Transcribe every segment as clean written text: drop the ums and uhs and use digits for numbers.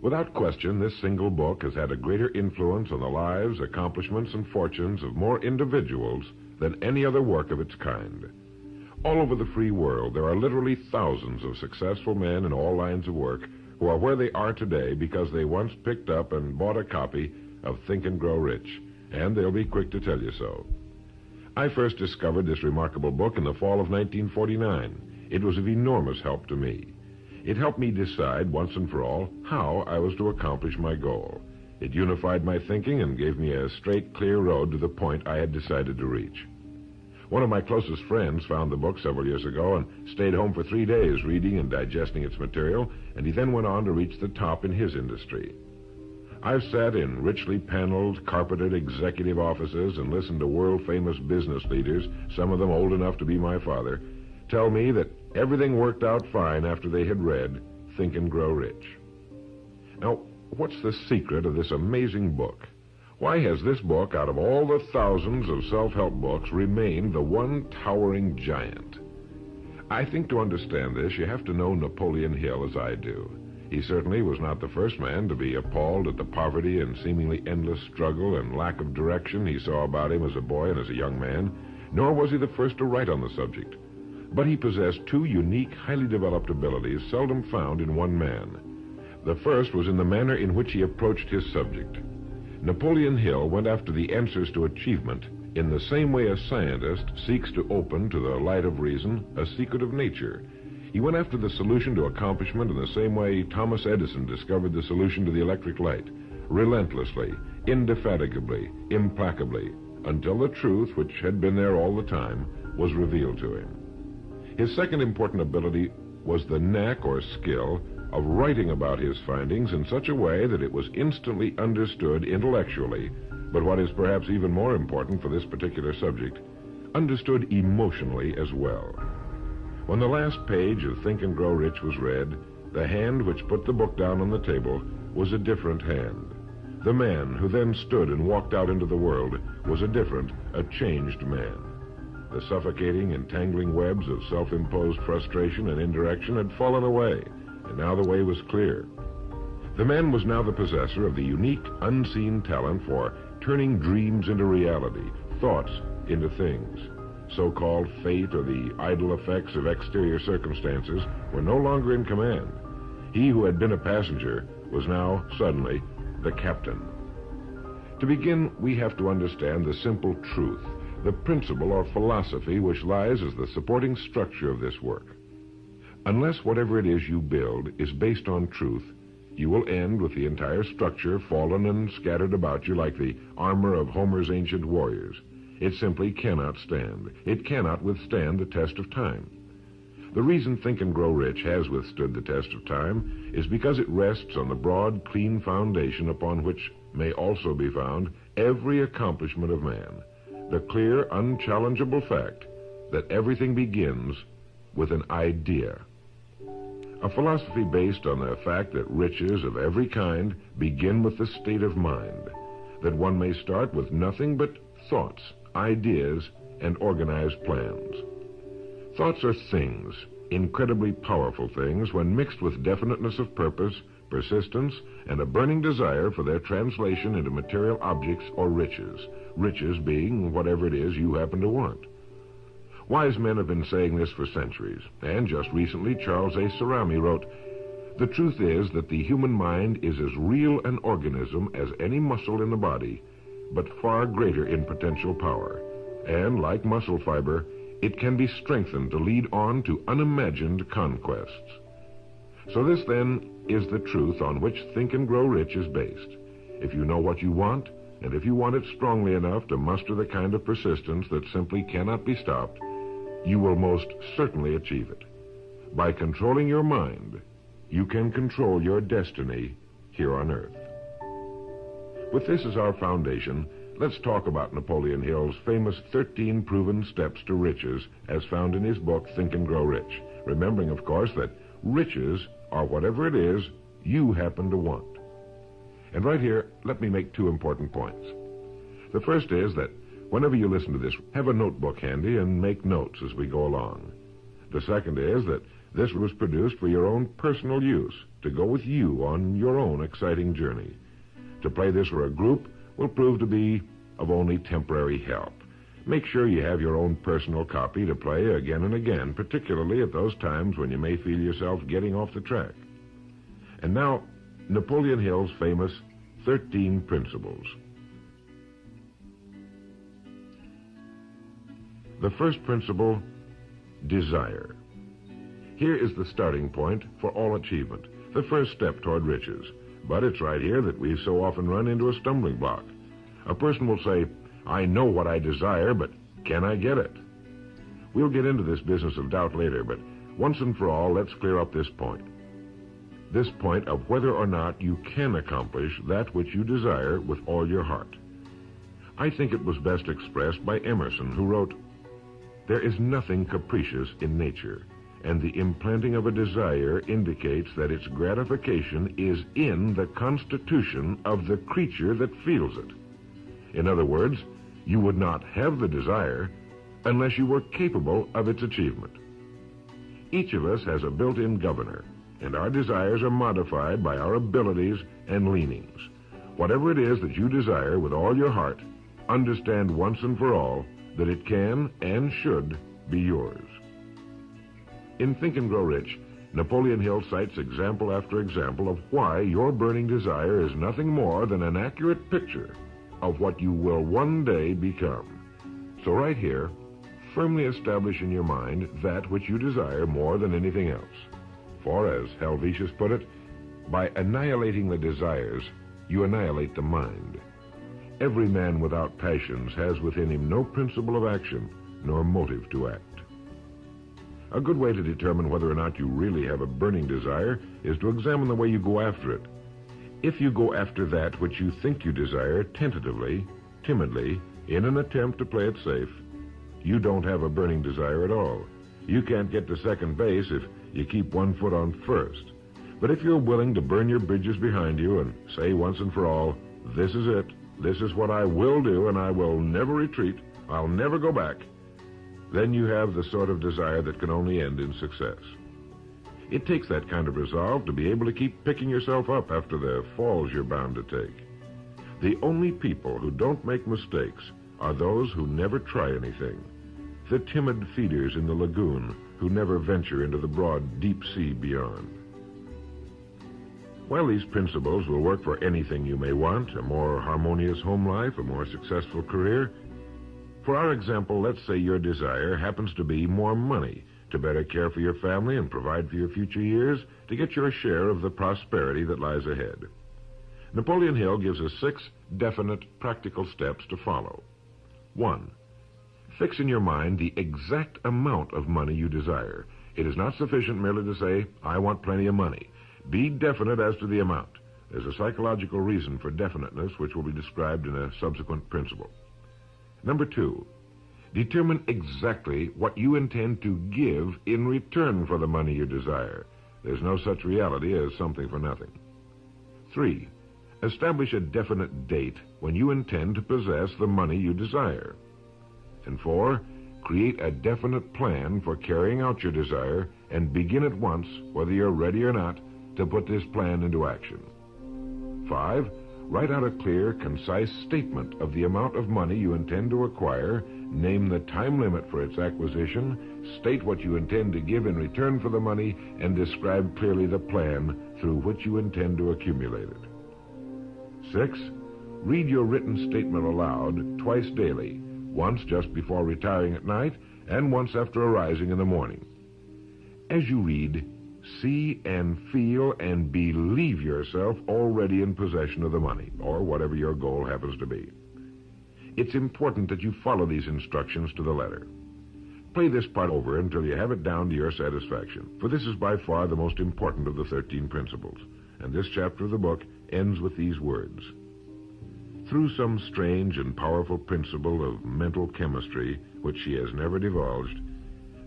Without question, this single book has had a greater influence on the lives, accomplishments, and fortunes of more individuals than any other work of its kind. All over the free world, there are literally thousands of successful men in all lines of work who are where they are today because they once picked up and bought a copy of Think and Grow Rich, and they'll be quick to tell you so. I first discovered this remarkable book in the fall of 1949. It was of enormous help to me. It helped me decide once and for all how I was to accomplish my goal. It unified my thinking and gave me a straight, clear road to the point I had decided to reach. One of my closest friends found the book several years ago and stayed home for 3 days reading and digesting its material, and he then went on to reach the top in his industry. I've sat in richly paneled, carpeted executive offices and listened to world-famous business leaders, some of them old enough to be my father, tell me that everything worked out fine after they had read Think and Grow Rich. Now, what's the secret of this amazing book? Why has this book, out of all the thousands of self-help books, remained the one towering giant? I think to understand this, you have to know Napoleon Hill as I do. He certainly was not the first man to be appalled at the poverty and seemingly endless struggle and lack of direction he saw about him as a boy and as a young man, nor was he the first to write on the subject. But he possessed two unique, highly developed abilities seldom found in one man. The first was in the manner in which he approached his subject. Napoleon Hill went after the answers to achievement in the same way a scientist seeks to open to the light of reason a secret of nature. He went after the solution to accomplishment in the same way Thomas Edison discovered the solution to the electric light, relentlessly, indefatigably, implacably, until the truth, which had been there all the time, was revealed to him. His second important ability was the knack or skill of writing about his findings in such a way that it was instantly understood intellectually, but what is perhaps even more important for this particular subject, understood emotionally as well. When the last page of Think and Grow Rich was read, the hand which put the book down on the table was a different hand. The man who then stood and walked out into the world was a different, a changed man. The suffocating, entangling webs of self-imposed frustration and indirection had fallen away, and now the way was clear. The man was now the possessor of the unique, unseen talent for turning dreams into reality, thoughts into things. So-called fate or the idle effects of exterior circumstances were no longer in command. He who had been a passenger was now, suddenly, the captain. To begin, we have to understand the simple truth, the principle or philosophy which lies as the supporting structure of this work. Unless whatever it is you build is based on truth, you will end with the entire structure fallen and scattered about you like the armor of Homer's ancient warriors. It simply cannot stand. It cannot withstand the test of time. The reason Think and Grow Rich has withstood the test of time is because it rests on the broad, clean foundation upon which may also be found every accomplishment of man. The clear, unchallengeable fact that everything begins with an idea. A philosophy based on the fact that riches of every kind begin with the state of mind, that one may start with nothing but thoughts, ideas, and organized plans. Thoughts are things, incredibly powerful things, when mixed with definiteness of purpose, persistence, and a burning desire for their translation into material objects or riches, riches being whatever it is you happen to want. Wise men have been saying this for centuries, and just recently Charles A. Cerami wrote, "The truth is that the human mind is as real an organism as any muscle in the body, but far greater in potential power, and like muscle fiber, it can be strengthened to lead on to unimagined conquests." So this, then, is the truth on which Think and Grow Rich is based. If you know what you want, and if you want it strongly enough to muster the kind of persistence that simply cannot be stopped, you will most certainly achieve it. By controlling your mind, you can control your destiny here on Earth. With this as our foundation, let's talk about Napoleon Hill's famous 13 proven steps to riches as found in his book, Think and Grow Rich, remembering, of course, that riches are whatever it is you happen to want. And right here, let me make two important points. The first is that whenever you listen to this, have a notebook handy and make notes as we go along. The second is that This was produced for your own personal use, to go with you on your own exciting journey. To play this for a group will prove to be of only temporary help. Make sure you have your own personal copy to play again and again, particularly at those times when you may feel yourself getting off the track. And now, Napoleon Hill's famous 13 Principles. The first principle, desire. Here is the starting point for all achievement, the first step toward riches. But it's right here that we so often run into a stumbling block. A person will say, I know what I desire, but can I get it? We'll get into this business of doubt later, but once and for all, let's clear up this point. This point of whether or not you can accomplish that which you desire with all your heart. I think it was best expressed by Emerson, who wrote, there is nothing capricious in nature, and the implanting of a desire indicates that its gratification is in the constitution of the creature that feels it. In other words, you would not have the desire unless you were capable of its achievement. Each of us has a built-in governor, and our desires are modified by our abilities and leanings. Whatever it is that you desire with all your heart, understand once and for all that it can and should be yours. In Think and Grow Rich, Napoleon Hill cites example after example of why your burning desire is nothing more than an accurate picture of what you will one day become. So right here, firmly establish in your mind that which you desire more than anything else. For, as Helvetius put it, by annihilating the desires, you annihilate the mind. Every man without passions has within him no principle of action, nor motive to act. A good way to determine whether or not you really have a burning desire is to examine the way you go after it. If you go after that which you think you desire tentatively, timidly, in an attempt to play it safe, you don't have a burning desire at all. You can't get to second base if you keep one foot on first. But if you're willing to burn your bridges behind you and say once and for all, this is it, this is what I will do, and I will never retreat, I'll never go back, then you have the sort of desire that can only end in success. It takes that kind of resolve to be able to keep picking yourself up after the falls you're bound to take. The only people who don't make mistakes are those who never try anything. The timid feeders in the lagoon who never venture into the broad, deep sea beyond. While these principles will work for anything you may want, a more harmonious home life, a more successful career, for our example, let's say your desire happens to be more money, to better care for your family and provide for your future years, to get your share of the prosperity that lies ahead. Napoleon Hill gives us 6 definite, practical steps to follow. 1. Fix in your mind the exact amount of money you desire. It is not sufficient merely to say, I want plenty of money. Be definite as to the amount. There's a psychological reason for definiteness, which will be described in a subsequent principle. Number 2, determine exactly what you intend to give in return for the money you desire. There's no such reality as something for nothing. 3, establish a definite date when you intend to possess the money you desire. And 4, create a definite plan for carrying out your desire and begin at once, whether you're ready or not, to put this plan into action. 5, write out a clear, concise statement of the amount of money you intend to acquire, name the time limit for its acquisition, state what you intend to give in return for the money, and describe clearly the plan through which you intend to accumulate it. 6, read your written statement aloud twice daily, once just before retiring at night and once after arising in the morning. As you read, see and feel and believe yourself already in possession of the money, or whatever your goal happens to be. It's important that you follow these instructions to the letter. Play this part over until you have it down to your satisfaction, for this is by far the most important of the 13 principles, and this chapter of the book ends with these words. Through some strange and powerful principle of mental chemistry, which she has never divulged,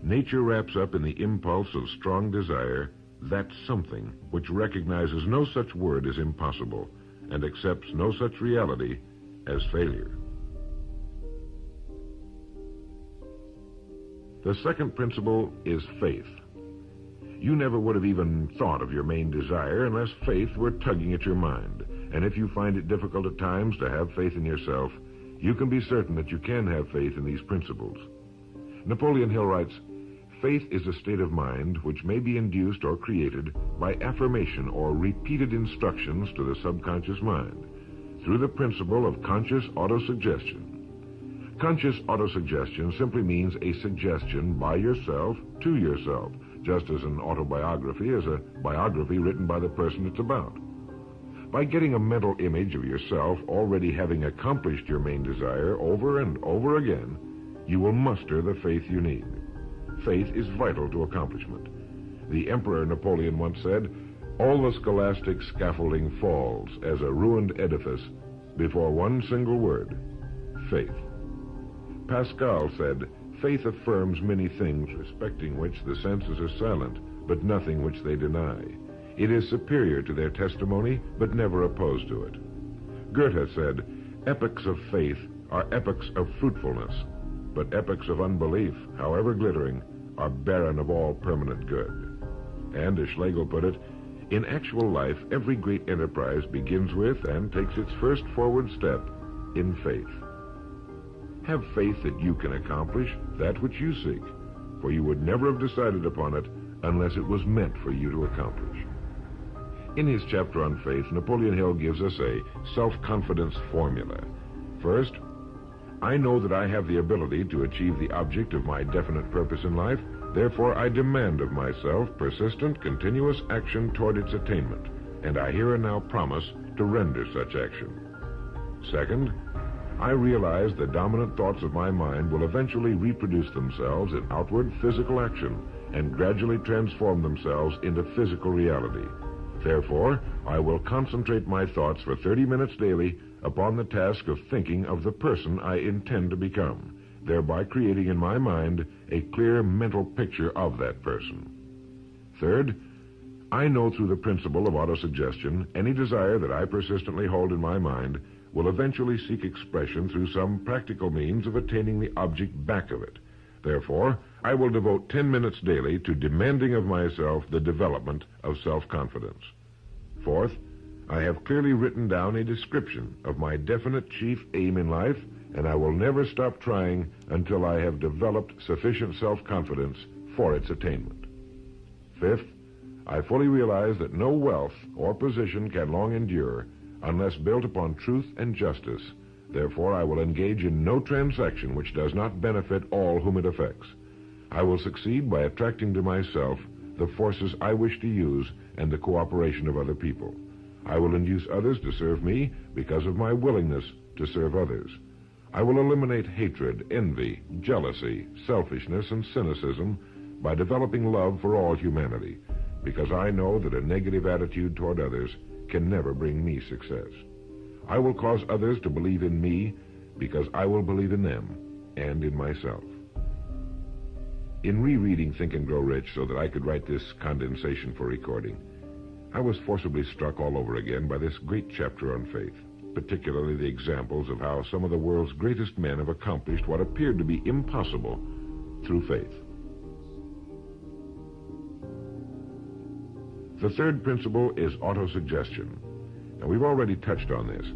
nature wraps up in the impulse of strong desire that something which recognizes no such word as impossible and accepts no such reality as failure. The second principle is faith. You never would have even thought of your main desire unless faith were tugging at your mind. And if you find it difficult at times to have faith in yourself, you can be certain that you can have faith in these principles. Napoleon Hill writes, "Faith is a state of mind which may be induced or created by affirmation or repeated instructions to the subconscious mind through the principle of conscious autosuggestion." Conscious autosuggestion simply means a suggestion by yourself to yourself, just as an autobiography is a biography written by the person it's about. By getting a mental image of yourself already having accomplished your main desire over and over again, you will muster the faith you need. Faith is vital to accomplishment. The Emperor Napoleon once said, "All the scholastic scaffolding falls as a ruined edifice before one single word, faith." Pascal said, "Faith affirms many things respecting which the senses are silent, but nothing which they deny. It is superior to their testimony, but never opposed to it." Goethe said, "Epochs of faith are epochs of fruitfulness, but epochs of unbelief, however glittering, are barren of all permanent good." And as Schlegel put it, "In actual life, every great enterprise begins with and takes its first forward step in faith." Have faith that you can accomplish that which you seek, for you would never have decided upon it unless it was meant for you to accomplish. In his chapter on faith, Napoleon Hill gives us a self-confidence formula. First, I know that I have the ability to achieve the object of my definite purpose in life, therefore I demand of myself persistent, continuous action toward its attainment, and I here and now promise to render such action. Second, I realize the dominant thoughts of my mind will eventually reproduce themselves in outward physical action and gradually transform themselves into physical reality. Therefore, I will concentrate my thoughts for 30 minutes daily upon the task of thinking of the person I intend to become, thereby creating in my mind a clear mental picture of that person. Third, I know through the principle of autosuggestion, any desire that I persistently hold in my mind will eventually seek expression through some practical means of attaining the object back of it. Therefore, I will devote 10 minutes daily to demanding of myself the development of self-confidence. Fourth, I have clearly written down a description of my definite chief aim in life, and I will never stop trying until I have developed sufficient self-confidence for its attainment. Fifth, I fully realize that no wealth or position can long endure unless built upon truth and justice. Therefore, I will engage in no transaction which does not benefit all whom it affects. I will succeed by attracting to myself the forces I wish to use and the cooperation of other people. I will induce others to serve me because of my willingness to serve others. I will eliminate hatred, envy, jealousy, selfishness, and cynicism by developing love for all humanity, because I know that a negative attitude toward others can never bring me success. I will cause others to believe in me because I will believe in them and in myself. In rereading Think and Grow Rich so that I could write this condensation for recording, I was forcibly struck all over again by this great chapter on faith, particularly the examples of how some of the world's greatest men have accomplished what appeared to be impossible through faith. The third principle is autosuggestion. Now, we've already touched on this.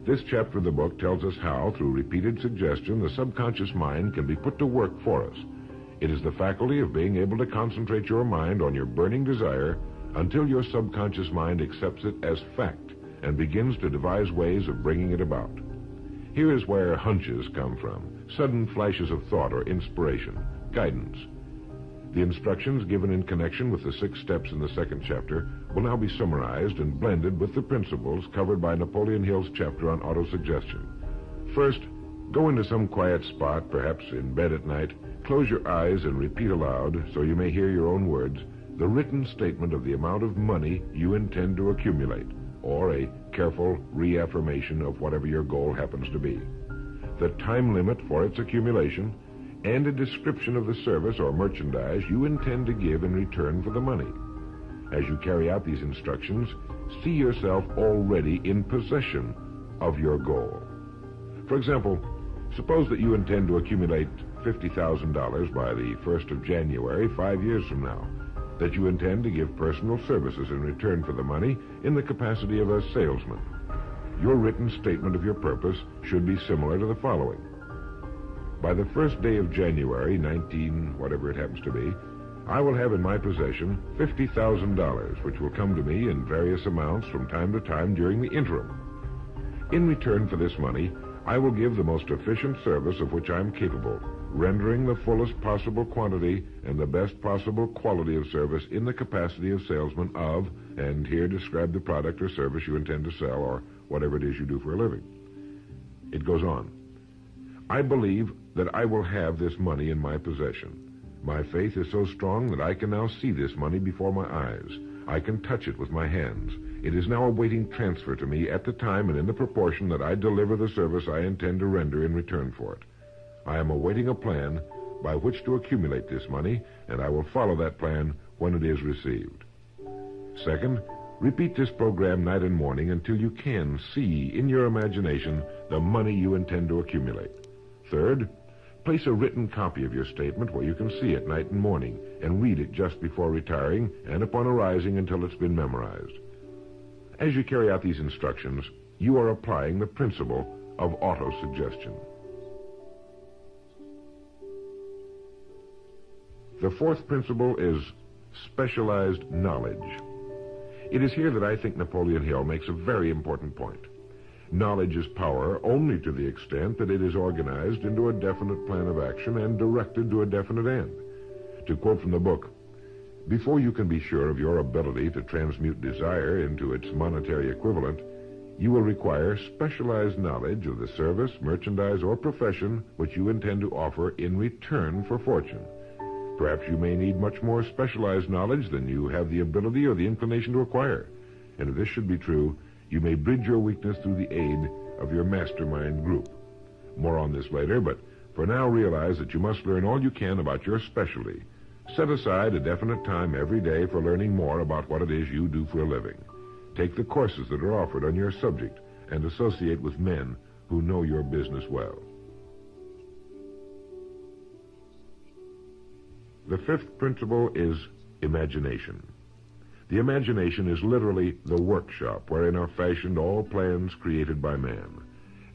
This chapter of the book tells us how, through repeated suggestion, the subconscious mind can be put to work for us. It is the faculty of being able to concentrate your mind on your burning desire until your subconscious mind accepts it as fact and begins to devise ways of bringing it about. Here is where hunches come from, sudden flashes of thought or inspiration, guidance. The instructions given in connection with the 6 steps in the second chapter will now be summarized and blended with the principles covered by Napoleon Hill's chapter on autosuggestion. First, go into some quiet spot, perhaps in bed at night, close your eyes and repeat aloud, so you may hear your own words, the written statement of the amount of money you intend to accumulate, or a careful reaffirmation of whatever your goal happens to be, the time limit for its accumulation, and a description of the service or merchandise you intend to give in return for the money. As you carry out these instructions, see yourself already in possession of your goal. For example, suppose that you intend to accumulate $50,000 by the 1st of January, 5 years from now. that you intend to give personal services in return for the money in the capacity of a salesman. Your written statement of your purpose should be similar to the following. By the first day of January, 19, whatever it happens to be, I will have in my possession $50,000, which will come to me in various amounts from time to time during the interim. In return for this money, I will give the most efficient service of which I am capable, rendering the fullest possible quantity and the best possible quality of service in the capacity of salesman of, and here describe the product or service you intend to sell or whatever it is you do for a living. It goes on. I believe that I will have this money in my possession. My faith is so strong that I can now see this money before my eyes. I can touch it with my hands. It is now awaiting transfer to me at the time and in the proportion that I deliver the service I intend to render in return for it. I am awaiting a plan by which to accumulate this money, and I will follow that plan when it is received. Second, repeat this program night and morning until you can see in your imagination the money you intend to accumulate. Third, place a written copy of your statement where you can see it night and morning and read it just before retiring and upon arising until it's been memorized. As you carry out these instructions, you are applying the principle of autosuggestion. The fourth principle is specialized knowledge. It is here that I think Napoleon Hill makes a very important point. Knowledge is power only to the extent that it is organized into a definite plan of action and directed to a definite end. To quote from the book, before you can be sure of your ability to transmute desire into its monetary equivalent, you will require specialized knowledge of the service, merchandise, or profession which you intend to offer in return for fortune. Perhaps you may need much more specialized knowledge than you have the ability or the inclination to acquire. And if this should be true, you may bridge your weakness through the aid of your mastermind group. More on this later, but for now realize that you must learn all you can about your specialty. Set aside a definite time every day for learning more about what it is you do for a living. Take the courses that are offered on your subject and associate with men who know your business well. The fifth principle is imagination. The imagination is literally the workshop wherein are fashioned all plans created by man.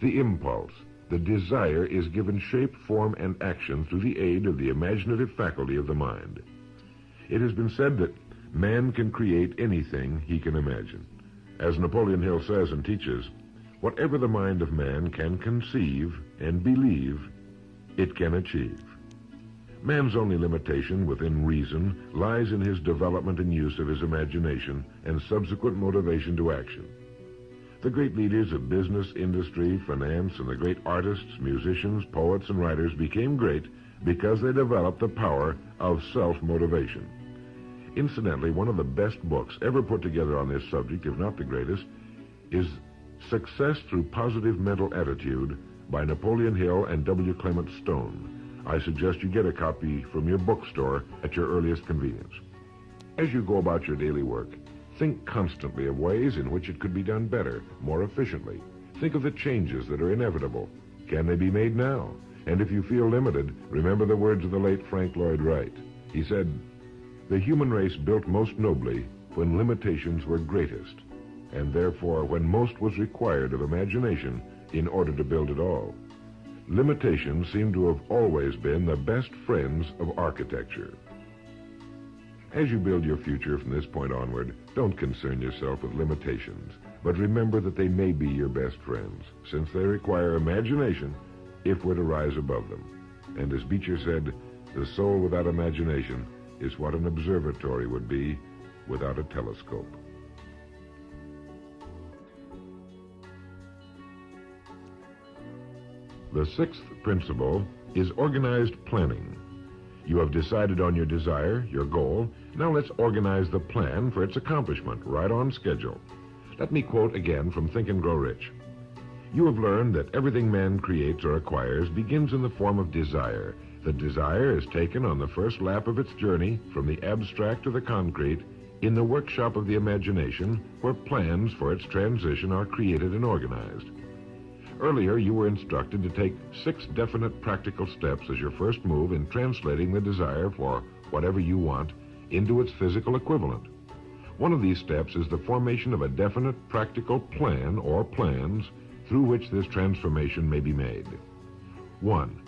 The impulse, the desire is given shape, form, and action through the aid of the imaginative faculty of the mind. It has been said that man can create anything he can imagine. As Napoleon Hill says and teaches, whatever the mind of man can conceive and believe, it can achieve. Man's only limitation within reason lies in his development and use of his imagination and subsequent motivation to action. The great leaders of business, industry, finance, and the great artists, musicians, poets, and writers became great because they developed the power of self-motivation. Incidentally, one of the best books ever put together on this subject, if not the greatest, is Success Through Positive Mental Attitude by Napoleon Hill and W. Clement Stone. I suggest you get a copy from your bookstore at your earliest convenience. As you go about your daily work, think constantly of ways in which it could be done better, more efficiently. Think of the changes that are inevitable. Can they be made now? And if you feel limited, remember the words of the late Frank Lloyd Wright. He said, "The human race built most nobly when limitations were greatest, and therefore when most was required of imagination in order to build it all." Limitations seem to have always been the best friends of architecture. As you build your future from this point onward, don't concern yourself with limitations, but remember that they may be your best friends, since they require imagination if we're to rise above them. And as Beecher said, the soul without imagination is what an observatory would be without a telescope. The sixth principle is organized planning. You have decided on your desire, your goal. Now let's organize the plan for its accomplishment, right on schedule. Let me quote again from Think and Grow Rich. You have learned that everything man creates or acquires begins in the form of desire. The desire is taken on the first lap of its journey from the abstract to the concrete in the workshop of the imagination, where plans for its transition are created and organized. Earlier, you were instructed to take 6 definite practical steps as your first move in translating the desire for whatever you want into its physical equivalent. One of these steps is the formation of a definite practical plan or plans through which this transformation may be made. 1.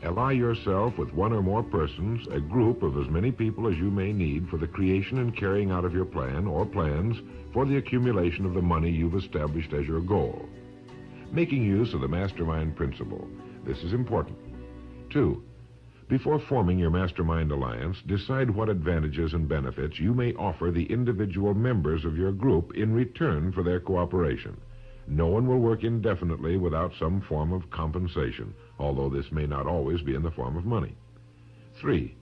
Ally yourself with one or more persons, a group of as many people as you may need for the creation and carrying out of your plan or plans for the accumulation of the money you've established as your goal. Making use of the mastermind principle. This is important. 2. Before forming your mastermind alliance, decide what advantages and benefits you may offer the individual members of your group in return for their cooperation. No one will work indefinitely without some form of compensation, although this may not always be in the form of money. 3.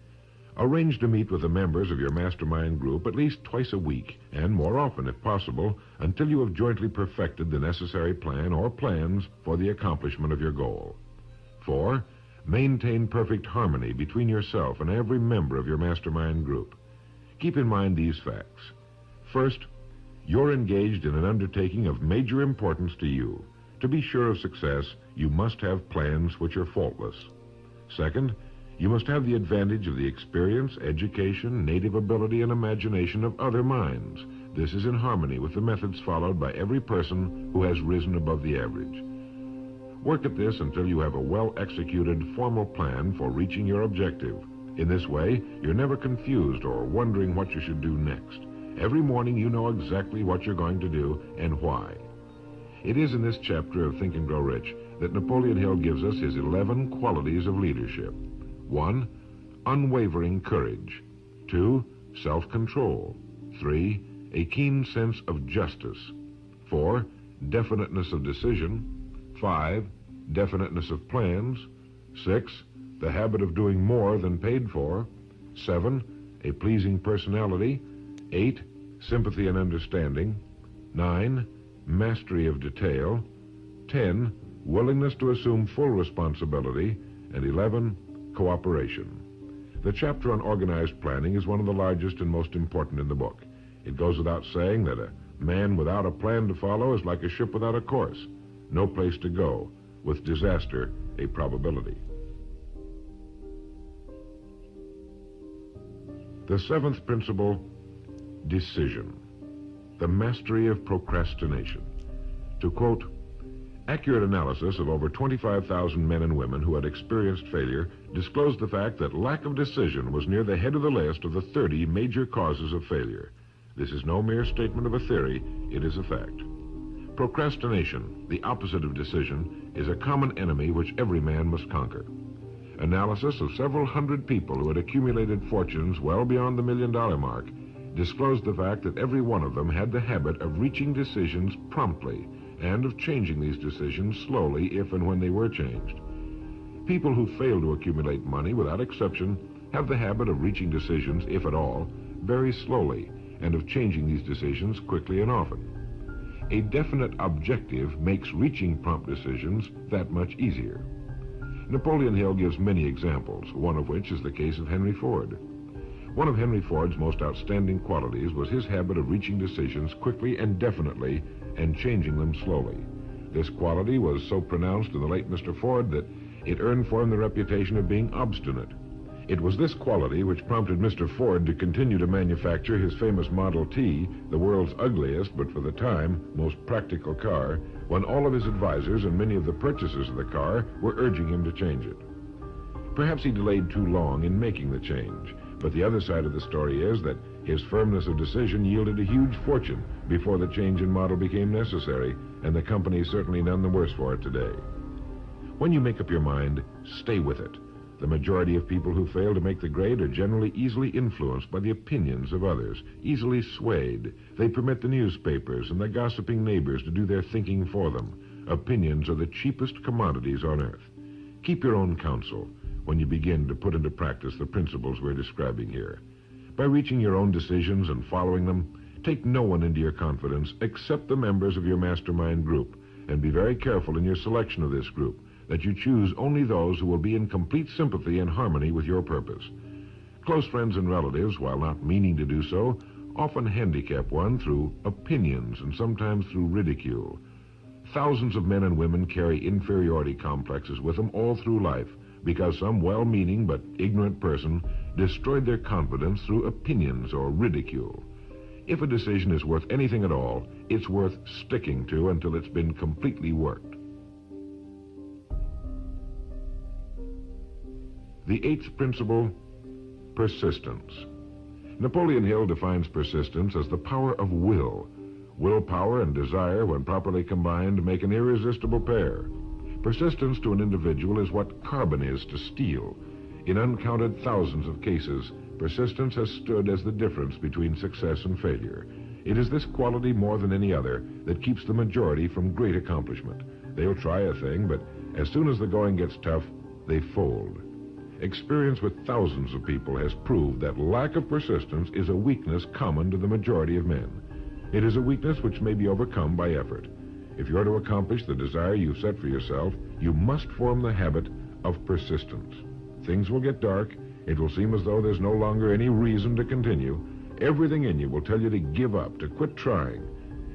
Arrange to meet with the members of your mastermind group at least twice a week, and more often if possible, until you have jointly perfected the necessary plan or plans for the accomplishment of your goal. 4. Maintain perfect harmony between yourself and every member of your mastermind group. Keep in mind these facts. First, you're engaged in an undertaking of major importance to you. To be sure of success, you must have plans which are faultless. Second, you must have the advantage of the experience, education, native ability, and imagination of other minds. This is in harmony with the methods followed by every person who has risen above the average. Work at this until you have a well-executed, formal plan for reaching your objective. In this way, you're never confused or wondering what you should do next. Every morning you know exactly what you're going to do and why. It is in this chapter of Think and Grow Rich that Napoleon Hill gives us his 11 qualities of leadership. 1. Unwavering courage. 2. Self-control. 3. A keen sense of justice. 4. Definiteness of decision. 5. Definiteness of plans. 6. The habit of doing more than paid for. 7. A pleasing personality. 8. Sympathy and understanding. 9. Mastery of detail. 10. Willingness to assume full responsibility. And 11. Cooperation. The chapter on organized planning is one of the largest and most important in the book. It goes without saying that a man without a plan to follow is like a ship without a course. No place to go, with disaster a probability. The 7th principle, decision. The mastery of procrastination. To quote, accurate analysis of over 25,000 men and women who had experienced failure disclosed the fact that lack of decision was near the head of the list of the 30 major causes of failure. This is no mere statement of a theory, it is a fact. Procrastination, the opposite of decision, is a common enemy which every man must conquer. Analysis of several hundred people who had accumulated fortunes well beyond the $1 million mark disclosed the fact that every one of them had the habit of reaching decisions promptly and of changing these decisions slowly if and when they were changed. People who fail to accumulate money, without exception, have the habit of reaching decisions, if at all, very slowly, and of changing these decisions quickly and often. A definite objective makes reaching prompt decisions that much easier. Napoleon Hill gives many examples, one of which is the case of Henry Ford. One of Henry Ford's most outstanding qualities was his habit of reaching decisions quickly and definitely and changing them slowly. This quality was so pronounced in the late Mr. Ford that it earned for him the reputation of being obstinate. It was this quality which prompted Mr. Ford to continue to manufacture his famous Model T, the world's ugliest, but for the time, most practical car, when all of his advisors and many of the purchasers of the car were urging him to change it. Perhaps he delayed too long in making the change, but the other side of the story is that his firmness of decision yielded a huge fortune before the change in model became necessary, and the company is certainly none the worse for it today. When you make up your mind, stay with it. The majority of people who fail to make the grade are generally easily influenced by the opinions of others, easily swayed. They permit the newspapers and the gossiping neighbors to do their thinking for them. Opinions are the cheapest commodities on earth. Keep your own counsel when you begin to put into practice the principles we're describing here. By reaching your own decisions and following them, take no one into your confidence except the members of your mastermind group, and be very careful in your selection of this group, that you choose only those who will be in complete sympathy and harmony with your purpose. Close friends and relatives, while not meaning to do so, often handicap one through opinions and sometimes through ridicule. Thousands of men and women carry inferiority complexes with them all through life, because some well-meaning but ignorant person destroyed their confidence through opinions or ridicule. If a decision is worth anything at all, it's worth sticking to until it's been completely worked. The eighth principle, persistence. Napoleon Hill defines persistence as the power of will. Willpower and desire, when properly combined, make an irresistible pair. Persistence to an individual is what carbon is to steel. In uncounted thousands of cases, persistence has stood as the difference between success and failure. It is this quality more than any other that keeps the majority from great accomplishment. They'll try a thing, but as soon as the going gets tough, they fold. Experience with thousands of people has proved that lack of persistence is a weakness common to the majority of men. It is a weakness which may be overcome by effort. If you are to accomplish the desire you've set for yourself, you must form the habit of persistence. Things will get dark. It will seem as though there's no longer any reason to continue. Everything in you will tell you to give up, to quit trying.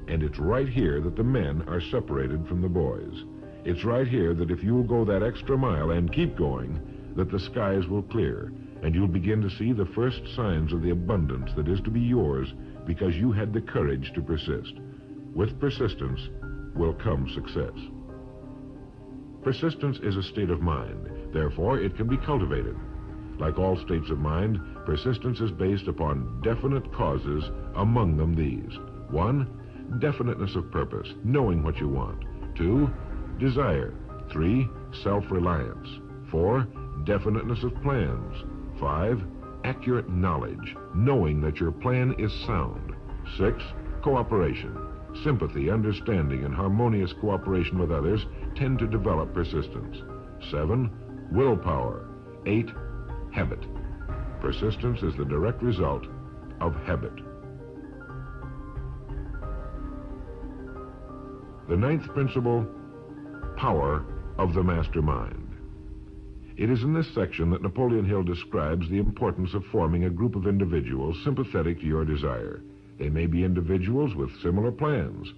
And it's right here that the men are separated from the boys. It's right here that if you'll go that extra mile and keep going, that the skies will clear, and you'll begin to see the first signs of the abundance that is to be yours because you had the courage to persist. With persistence will come success. Persistence is a state of mind. Therefore, it can be cultivated. Like all states of mind, persistence is based upon definite causes, among them these. 1, definiteness of purpose, knowing what you want. 2, desire. 3, self-reliance. 4, definiteness of plans. 5, accurate knowledge, knowing that your plan is sound. 6, cooperation. Sympathy, understanding, and harmonious cooperation with others tend to develop persistence. 7, willpower. 8, habit. Persistence is the direct result of habit. The ninth principle, power of the mastermind. It is in this section that Napoleon Hill describes the importance of forming a group of individuals sympathetic to your desire. They may be individuals with similar plans.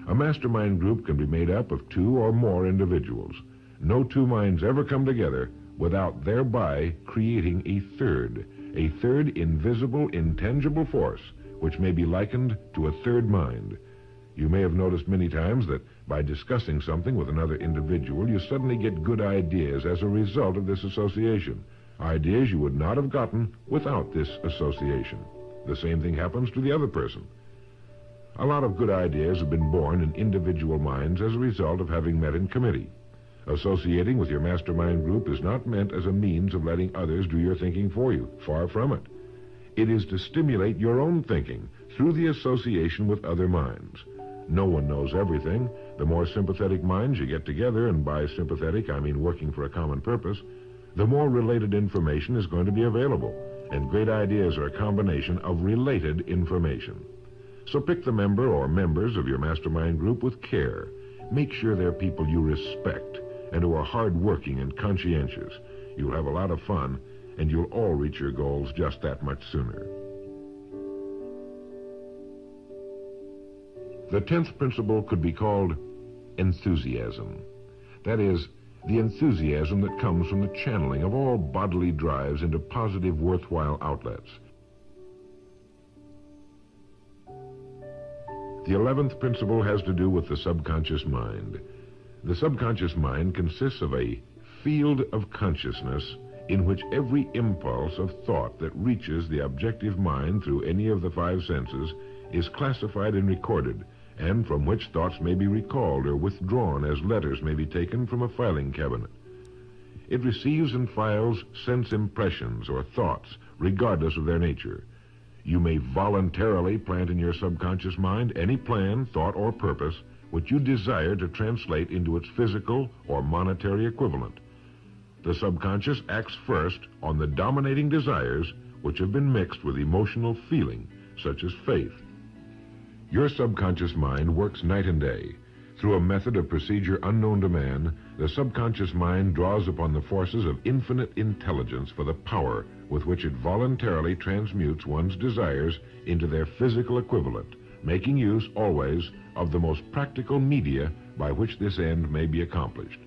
A mastermind group can be made up of 2 or more individuals. No 2 minds ever come together without thereby creating a third invisible, intangible force, which may be likened to a third mind. You may have noticed many times that by discussing something with another individual, you suddenly get good ideas as a result of this association. Ideas you would not have gotten without this association. The same thing happens to the other person. A lot of good ideas have been born in individual minds as a result of having met in committee. Associating with your mastermind group is not meant as a means of letting others do your thinking for you. Far from it. It is to stimulate your own thinking through the association with other minds. No one knows everything. The more sympathetic minds you get together, and by sympathetic I mean working for a common purpose, the more related information is going to be available, and great ideas are a combination of related information. So pick the member or members of your mastermind group with care. Make sure they're people you respect and who are hard-working and conscientious. You'll have a lot of fun, and you'll all reach your goals just that much sooner. The 10th principle could be called enthusiasm. That is, the enthusiasm that comes from the channeling of all bodily drives into positive, worthwhile outlets. The 11th principle has to do with the subconscious mind. The subconscious mind consists of a field of consciousness in which every impulse of thought that reaches the objective mind through any of the 5 senses is classified and recorded, and from which thoughts may be recalled or withdrawn as letters may be taken from a filing cabinet. It receives and files sense impressions or thoughts, regardless of their nature. You may voluntarily plant in your subconscious mind any plan, thought, or purpose which you desire to translate into its physical or monetary equivalent. The subconscious acts first on the dominating desires which have been mixed with emotional feeling, such as faith. Your subconscious mind works night and day. Through a method of procedure unknown to man, the subconscious mind draws upon the forces of infinite intelligence for the power with which it voluntarily transmutes one's desires into their physical equivalent, making use always of the most practical media by which this end may be accomplished.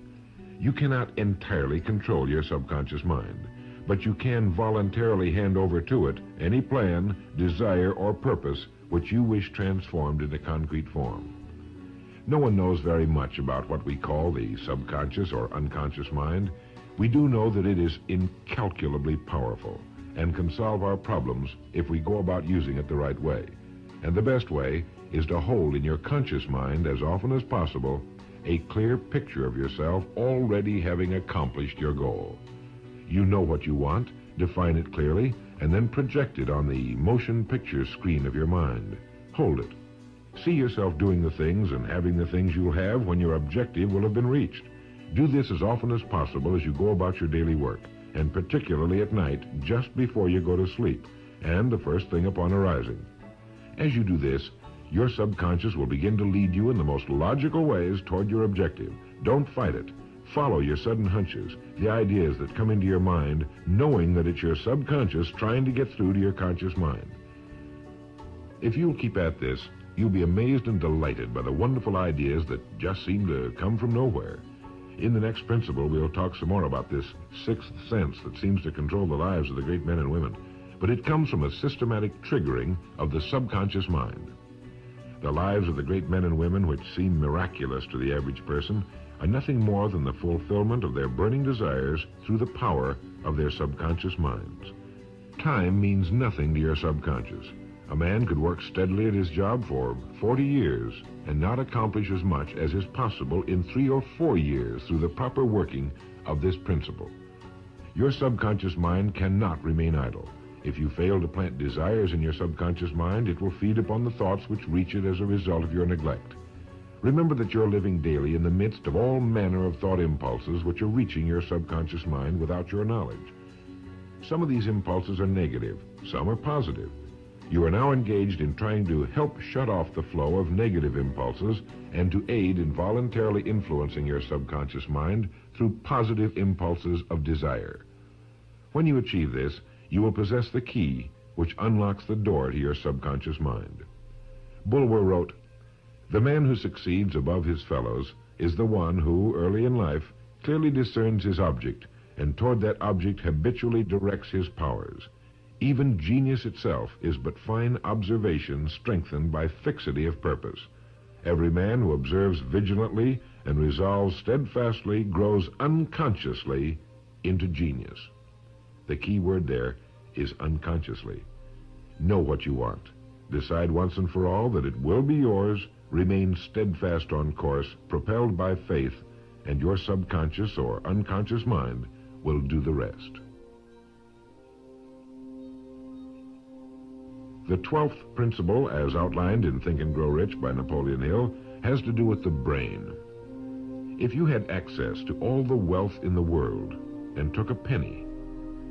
You cannot entirely control your subconscious mind, but you can voluntarily hand over to it any plan, desire, or purpose which you wish transformed into concrete form. No one knows very much about what we call the subconscious or unconscious mind. We do know that it is incalculably powerful and can solve our problems if we go about using it the right way. And the best way is to hold in your conscious mind as often as possible a clear picture of yourself already having accomplished your goal. You know what you want, define it clearly, and then project it on the motion picture screen of your mind. Hold it. See yourself doing the things and having the things you'll have when your objective will have been reached. Do this as often as possible as you go about your daily work, and particularly at night, just before you go to sleep, and the first thing upon arising. As you do this, your subconscious will begin to lead you in the most logical ways toward your objective. Don't fight it. Follow your sudden hunches, the ideas that come into your mind, knowing that it's your subconscious trying to get through to your conscious mind. If you'll keep at this, you'll be amazed and delighted by the wonderful ideas that just seem to come from nowhere. In the next principle, we'll talk some more about this sixth sense that seems to control the lives of the great men and women. But it comes from a systematic triggering of the subconscious mind. The lives of the great men and women, which seem miraculous to the average person, are nothing more than the fulfillment of their burning desires through the power of their subconscious minds. Time means nothing to your subconscious. A man could work steadily at his job for 40 years and not accomplish as much as is possible in 3 or 4 years through the proper working of this principle. Your subconscious mind cannot remain idle. If you fail to plant desires in your subconscious mind, it will feed upon the thoughts which reach it as a result of your neglect. Remember that you're living daily in the midst of all manner of thought impulses which are reaching your subconscious mind without your knowledge. Some of these impulses are negative, some are positive. You are now engaged in trying to help shut off the flow of negative impulses and to aid in voluntarily influencing your subconscious mind through positive impulses of desire. When you achieve this, you will possess the key which unlocks the door to your subconscious mind. Bulwer wrote, "The man who succeeds above his fellows is the one who, early in life, clearly discerns his object, and toward that object habitually directs his powers. Even genius itself is but fine observation strengthened by fixity of purpose. Every man who observes vigilantly and resolves steadfastly grows unconsciously into genius." The key word there is unconsciously. Know what you want. Decide once and for all that it will be yours. Remain steadfast on course, propelled by faith, and your subconscious or unconscious mind will do the rest. The 12th principle, as outlined in Think and Grow Rich by Napoleon Hill, has to do with the brain. If you had access to all the wealth in the world and took a penny,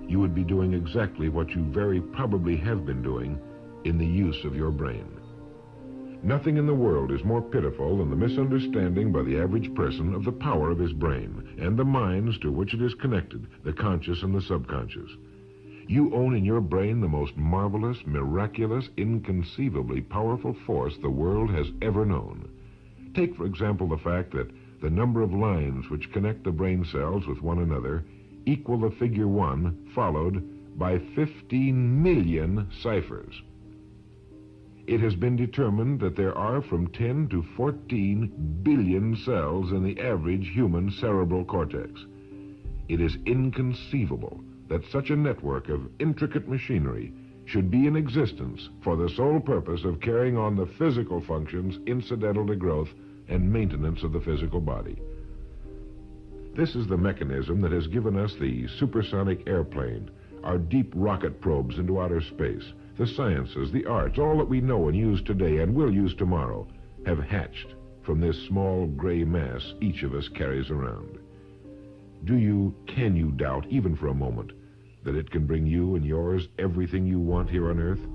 you would be doing exactly what you very probably have been doing in the use of your brain. Nothing in the world is more pitiful than the misunderstanding by the average person of the power of his brain and the minds to which it is connected, the conscious and the subconscious. You own in your brain the most marvelous, miraculous, inconceivably powerful force the world has ever known. Take, for example, the fact that the number of lines which connect the brain cells with one another equal the figure 1 followed by 15 million ciphers. It has been determined that there are from 10 to 14 billion cells in the average human cerebral cortex. It is inconceivable that such a network of intricate machinery should be in existence for the sole purpose of carrying on the physical functions incidental to growth and maintenance of the physical body. This is the mechanism that has given us the supersonic airplane, our deep rocket probes into outer space, the sciences, the arts, all that we know and use today and will use tomorrow, have hatched from this small gray mass each of us carries around. Can you doubt, even for a moment, that it can bring you and yours everything you want here on Earth?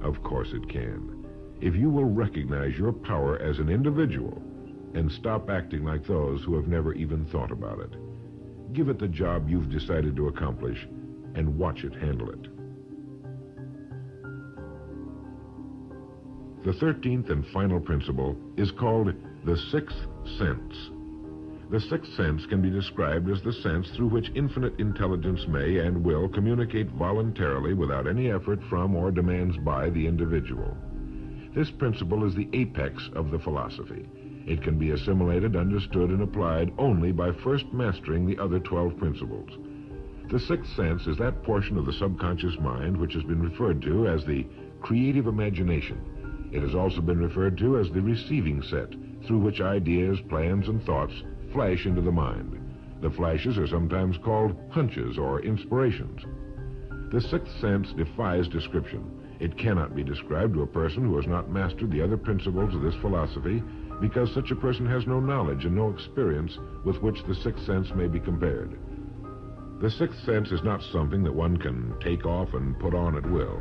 Of course it can. If you will recognize your power as an individual and stop acting like those who have never even thought about it. Give it the job you've decided to accomplish and watch it handle it. The 13th and final principle is called the sixth sense. The sixth sense can be described as the sense through which infinite intelligence may and will communicate voluntarily without any effort from or demands by the individual. This principle is the apex of the philosophy. It can be assimilated, understood, and applied only by first mastering the other 12 principles. The sixth sense is that portion of the subconscious mind which has been referred to as the creative imagination. It has also been referred to as the receiving set, through which ideas, plans, and thoughts flash into the mind. The flashes are sometimes called hunches or inspirations. The sixth sense defies description. It cannot be described to a person who has not mastered the other principles of this philosophy, because such a person has no knowledge and no experience with which the sixth sense may be compared. The sixth sense is not something that one can take off and put on at will.